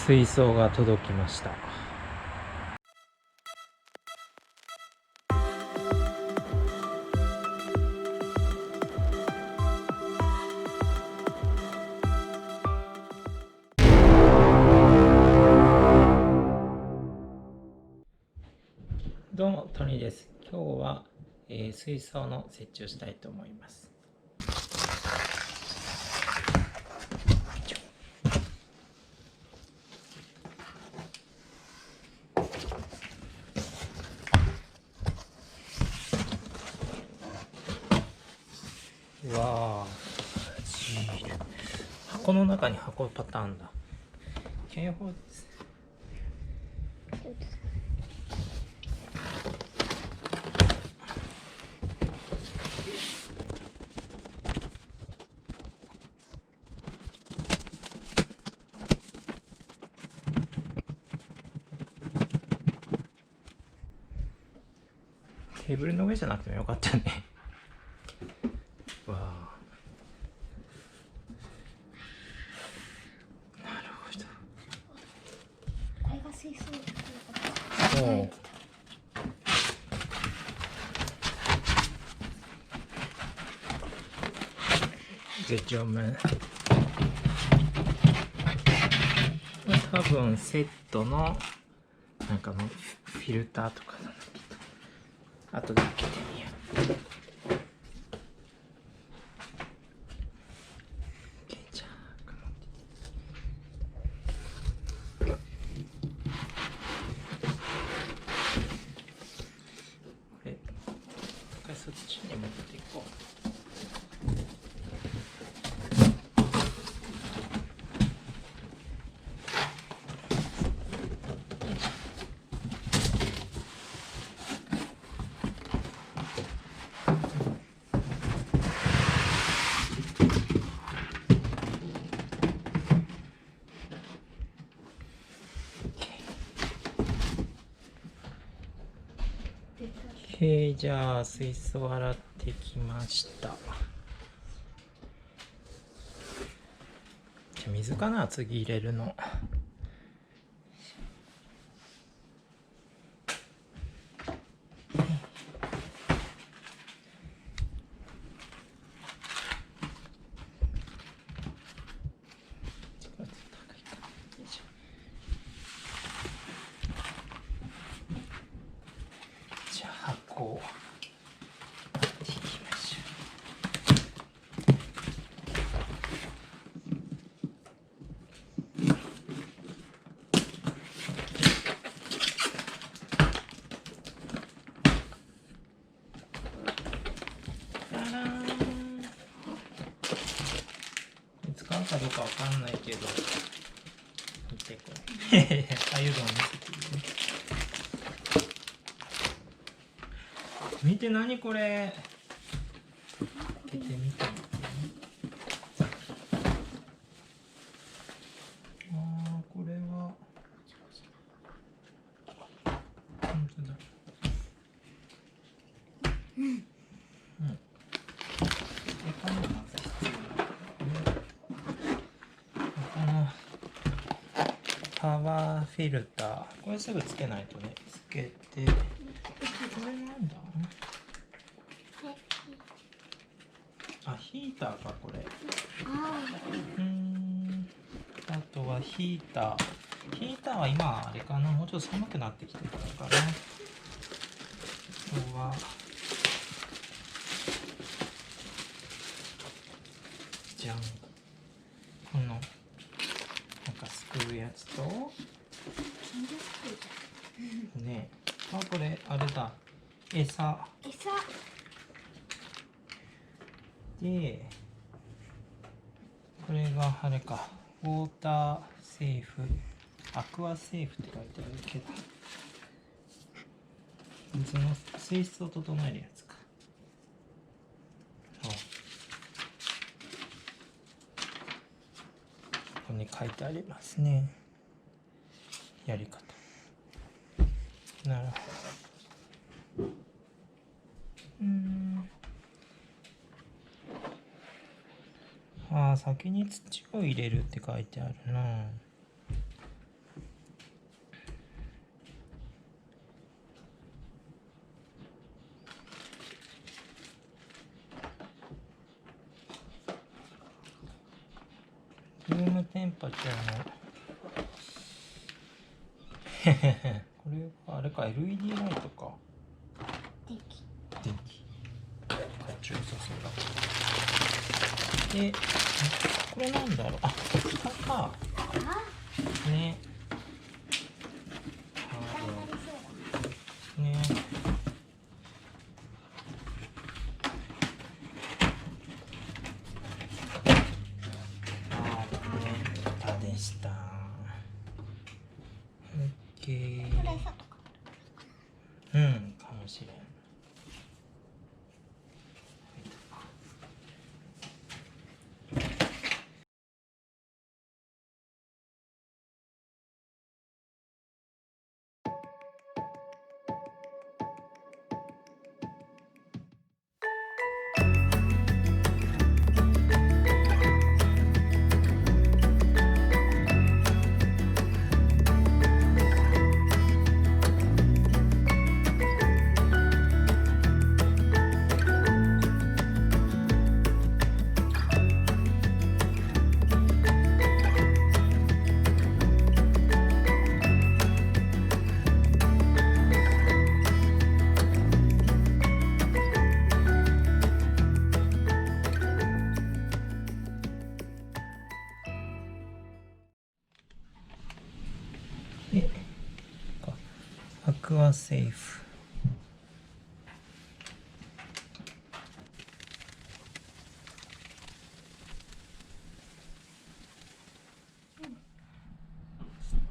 水槽が届きました。どうもトニーです。今日は、水槽の設置をしたいと思います。うわー、箱の中に箱パターンだ。警報です。テーブルの上じゃなくてもよかったね。わあ、なるほど。これが水槽だ。そう。Good job, man. 多分セットのなんかのフィルターとかなんだけど、後で開けてみよう。OK、じゃあこれ一回そっちに持っていこう。じゃあ水槽洗ってきました。じゃあ水かな、次入れるの。じゃあ箱を持っていきましょう。使うかどうかわかんないけど、見てこれ。あゆの見せていいね。見て、何これ。開けてみて。これは。本当だ。パワーフィルター、これすぐつけないとね。つけて、これなんだ。あ、ヒーターかこれ。あとはヒーター。ヒーターは今あれかな、もうちょっと寒くなってきてるからかな。あとはじゃん、このなんかすくうやつとね、あ、これあれだ、餌で、これがあれか、ウォーターセーフ、アクアセーフって書いてあるけど、水の水質を整えるやつか。ここに書いてありますね、やり方。なるほど。先に土を入れるって書いてあるな。ルームテンパチャーのこれはあれか LED ライトか。電気かっちょよさそうだ。でこれなんだろう、あ、蓋かね。ね。蓋でした。OK。うん、かもしれん。でアクアセーフ。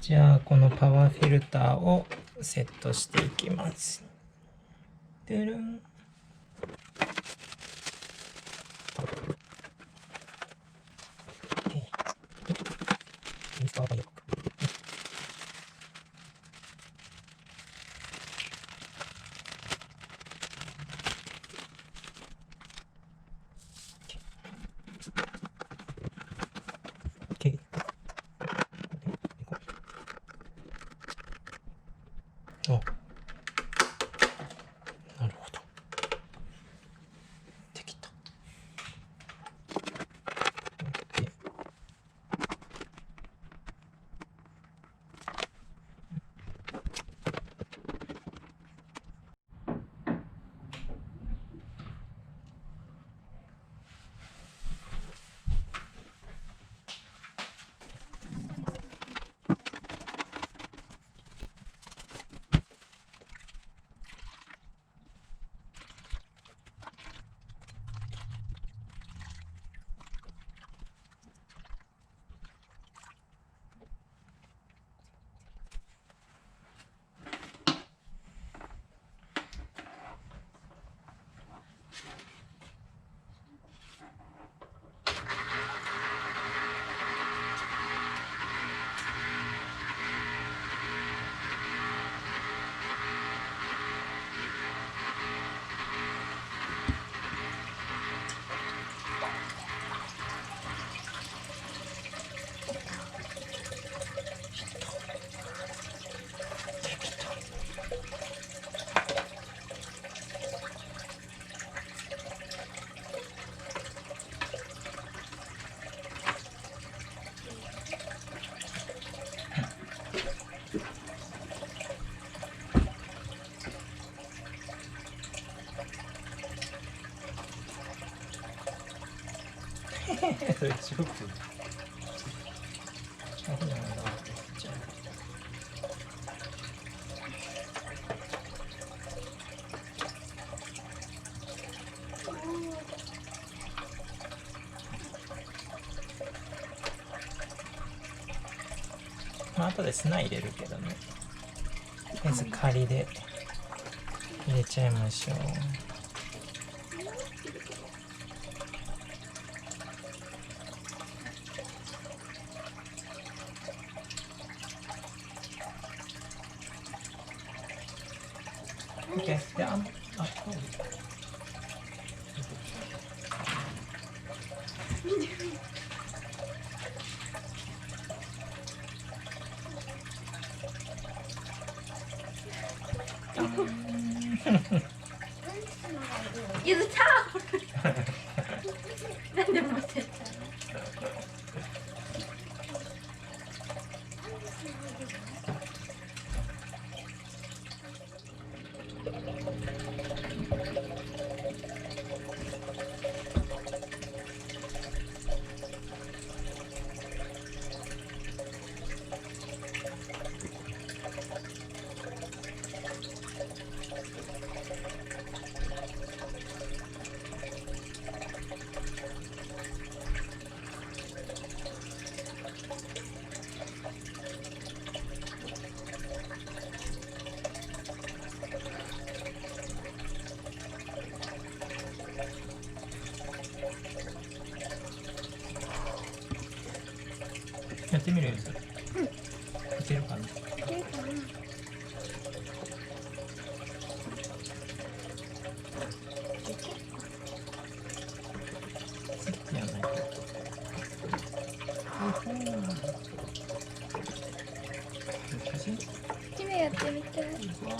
じゃあこのパワーフィルターをセットしていきます。でるん。あ、なるほど。できた。大丈夫。まあ後で砂入れるけどね。とりあえず仮で入れちゃいましょう。OK。で、ゆずちゃんなんで持ってったの？ってみるゆず。いけるかな。いけるかな。スッてやらないと。難しい。姫やってみて。うわ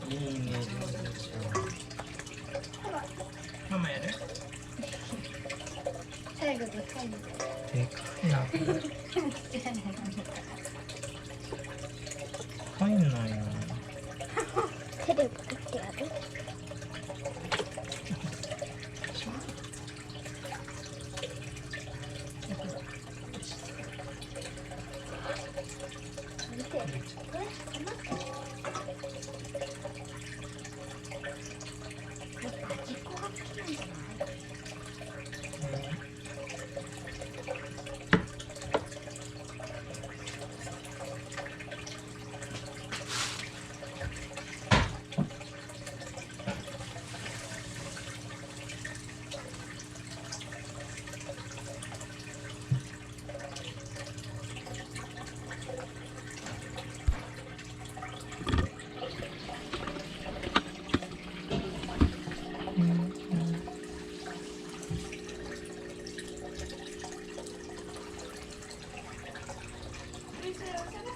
いいね。ママやる？最後で最後でかいな。入んないな。手で作ってやる。見て。味粉が好きなんじゃない？